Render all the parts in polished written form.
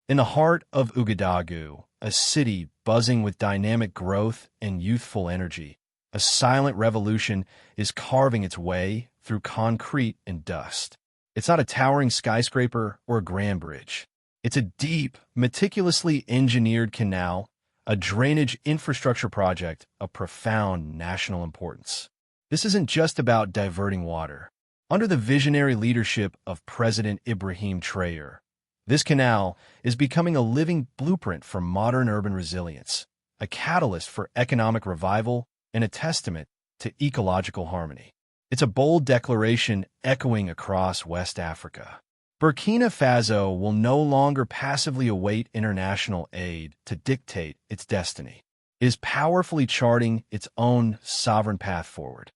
In the heart of Ouagadougou, a city buzzing with dynamic growth and youthful energy, a silent revolution is carving its way through concrete and dust. It's not a towering skyscraper or a grand bridge. It's a deep, meticulously engineered canal, a drainage infrastructure project of profound national importance. This isn't just about diverting water. Under the visionary leadership of President Ibrahim Traore, this canal is becoming a living blueprint for modern urban resilience, a catalyst for economic revival, and a testament to ecological harmony. It's a bold declaration echoing across West Africa. Burkina Faso will no longer passively await international aid to dictate its destiny. It is powerfully charting its own sovereign path forward.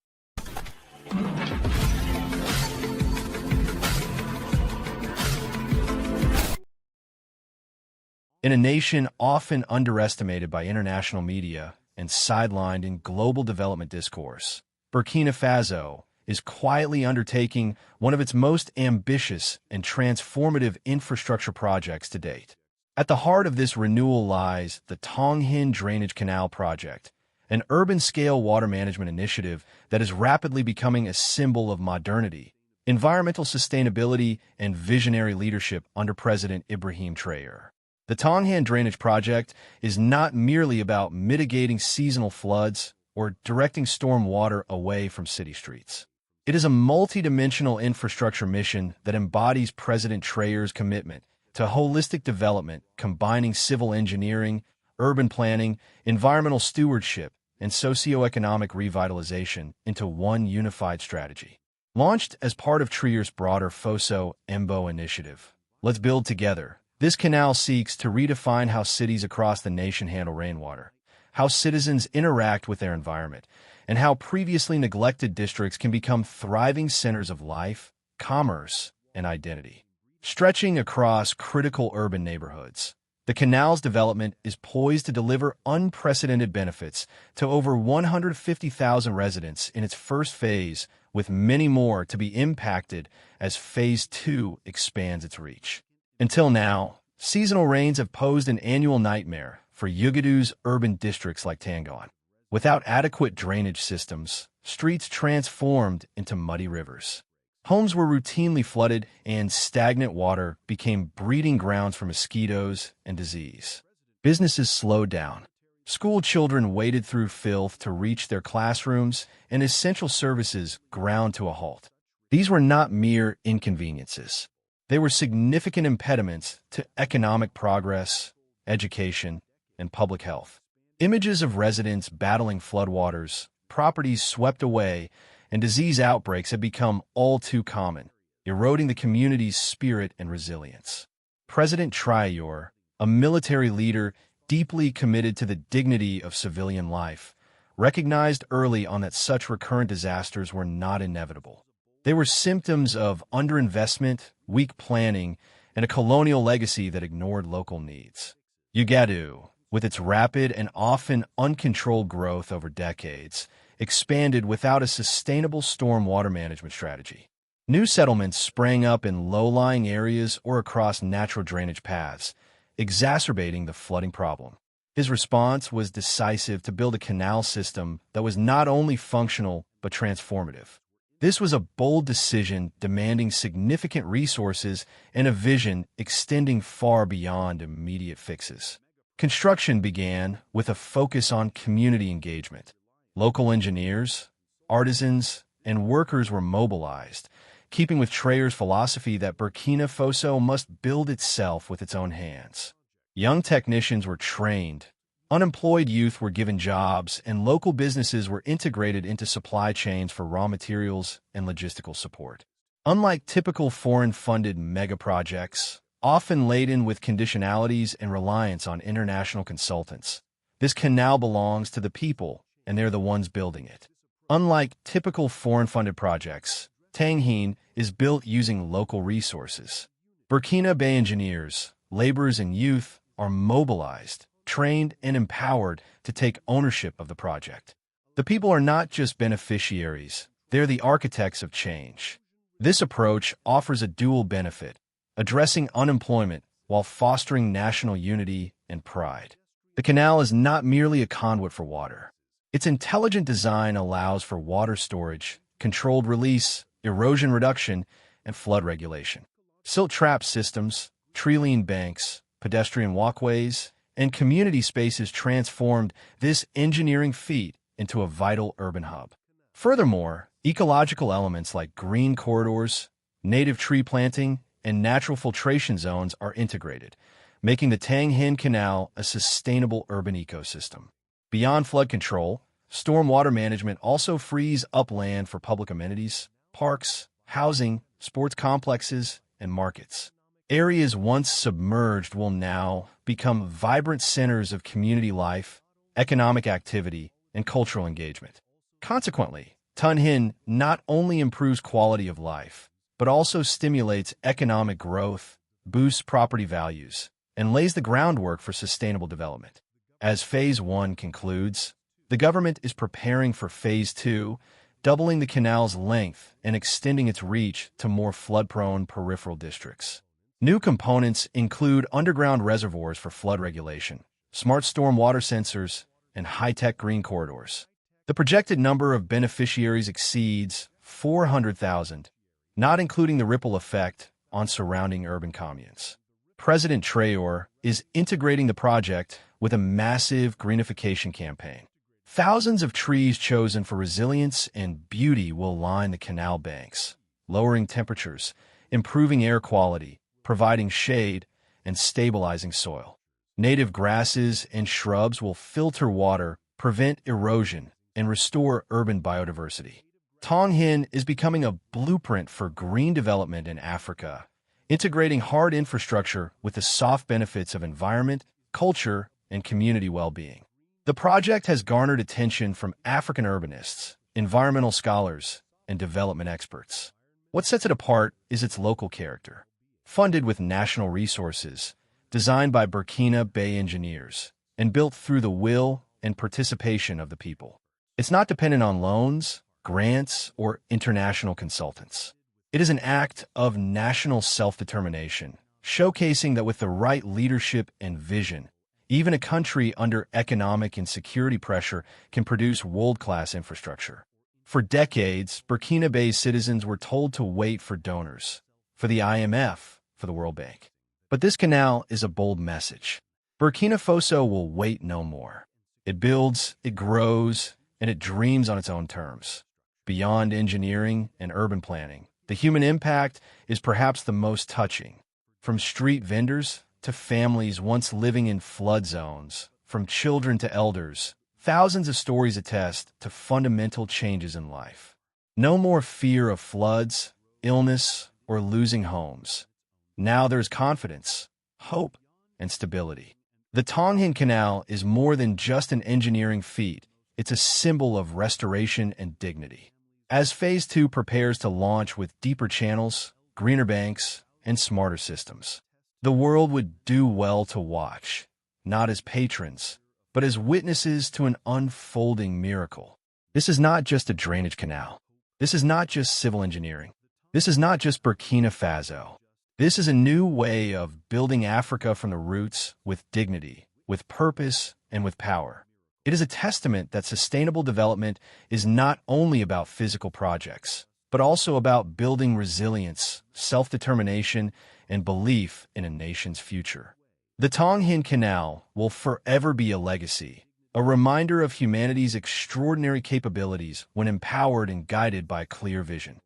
In a nation often underestimated by international media and sidelined in global development discourse, Burkina Faso is quietly undertaking one of its most ambitious and transformative infrastructure projects to date. At the heart of this renewal lies the Tanghin Drainage Canal project, an urban-scale water management initiative that is rapidly becoming a symbol of modernity, environmental sustainability, and visionary leadership under President Ibrahim Traore. The Tanghin Drainage Project is not merely about mitigating seasonal floods or directing storm water away from city streets. It is a multidimensional infrastructure mission that embodies President Traore's commitment to holistic development, combining civil engineering, urban planning, environmental stewardship, and socioeconomic revitalization into one unified strategy. Launched as part of Traore's broader Fosso Embo initiative, Let's Build Together, this canal seeks to redefine how cities across the nation handle rainwater, how citizens interact with their environment, and how previously neglected districts can become thriving centers of life, commerce, and identity. Stretching across critical urban neighborhoods, the canal's development is poised to deliver unprecedented benefits to over 150,000 residents in its first phase, with many more to be impacted as Phase 2 expands its reach. Until now, seasonal rains have posed an annual nightmare for Ouagadou's urban districts like Tanghin. Without adequate drainage systems, streets transformed into muddy rivers. Homes were routinely flooded, and stagnant water became breeding grounds for mosquitoes and disease. Businesses slowed down. School children waded through filth to reach their classrooms, and essential services ground to a halt. These were not mere inconveniences. They were significant impediments to economic progress, education, and public health. Images of residents battling floodwaters, properties swept away, and disease outbreaks have become all too common, eroding the community's spirit and resilience. President Traore, a military leader deeply committed to the dignity of civilian life, recognized early on that such recurrent disasters were not inevitable. They were symptoms of underinvestment, weak planning, and a colonial legacy that ignored local needs. Ouagadougou, with its rapid and often uncontrolled growth over decades, expanded without a sustainable storm water management strategy. New settlements sprang up in low-lying areas or across natural drainage paths, exacerbating the flooding problem. His response was decisive to build a canal system that was not only functional but transformative. This was a bold decision demanding significant resources and a vision extending far beyond immediate fixes. Construction began with a focus on community engagement. Local engineers, artisans, and workers were mobilized, keeping with Traore's philosophy that Burkina Faso must build itself with its own hands. Young technicians were trained, unemployed youth were given jobs, and local businesses were integrated into supply chains for raw materials and logistical support. Unlike typical foreign-funded mega-projects, often laden with conditionalities and reliance on international consultants, this canal belongs to the people, and they're the ones building it. Unlike typical foreign-funded projects, Tanghin is built using local resources. Burkina Faso engineers, laborers, and youth are mobilized, trained, and empowered to take ownership of the project. The people are not just beneficiaries, they're the architects of change. This approach offers a dual benefit, addressing unemployment while fostering national unity and pride. The canal is not merely a conduit for water. Its intelligent design allows for water storage, controlled release, erosion reduction, and flood regulation. Silt trap systems, tree-lined banks, pedestrian walkways, and community spaces transformed this engineering feat into a vital urban hub. Furthermore, ecological elements like green corridors, native tree planting, and natural filtration zones are integrated, making the Tanghin Canal a sustainable urban ecosystem. Beyond flood control, stormwater management also frees up land for public amenities, parks, housing, sports complexes, and markets. Areas once submerged will now become vibrant centers of community life, economic activity, and cultural engagement. Consequently, Tanghin not only improves quality of life, but also stimulates economic growth, boosts property values, and lays the groundwork for sustainable development. As Phase 1 concludes, the government is preparing for Phase 2, doubling the canal's length and extending its reach to more flood-prone peripheral districts. New components include underground reservoirs for flood regulation, smart storm water sensors, and high-tech green corridors. The projected number of beneficiaries exceeds 400,000, not including the ripple effect on surrounding urban communes. President Traore is integrating the project with a massive greenification campaign. Thousands of trees chosen for resilience and beauty will line the canal banks, lowering temperatures, improving air quality, providing shade, and stabilizing soil. Native grasses and shrubs will filter water, prevent erosion, and restore urban biodiversity. Tanghin is becoming a blueprint for green development in Africa, integrating hard infrastructure with the soft benefits of environment, culture, and community well-being. The project has garnered attention from African urbanists, environmental scholars, and development experts. What sets it apart is its local character. Funded with national resources, designed by Burkina Faso engineers, and built through the will and participation of the people. It's not dependent on loans, grants, or international consultants. It is an act of national self-determination, showcasing that with the right leadership and vision, even a country under economic and security pressure can produce world-class infrastructure. For decades, Burkina Faso citizens were told to wait for donors, for the IMF, for the World Bank. But this canal is a bold message. Burkina Faso will wait no more. It builds, it grows, and it dreams on its own terms. Beyond engineering and urban planning, the human impact is perhaps the most touching. From street vendors to families once living in flood zones, from children to elders, thousands of stories attest to fundamental changes in life. No more fear of floods, illness, or losing homes. Now there's confidence, hope, and stability. The Tanghin Canal is more than just an engineering feat. It's a symbol of restoration and dignity. As Phase 2 prepares to launch with deeper channels, greener banks, and smarter systems, the world would do well to watch, not as patrons, but as witnesses to an unfolding miracle. This is not just a drainage canal. This is not just civil engineering. This is not just Burkina Faso. This is a new way of building Africa from the roots with dignity, with purpose, and with power. It is a testament that sustainable development is not only about physical projects, but also about building resilience, self-determination, and belief in a nation's future. The Tanghin Canal will forever be a legacy, a reminder of humanity's extraordinary capabilities when empowered and guided by a clear vision.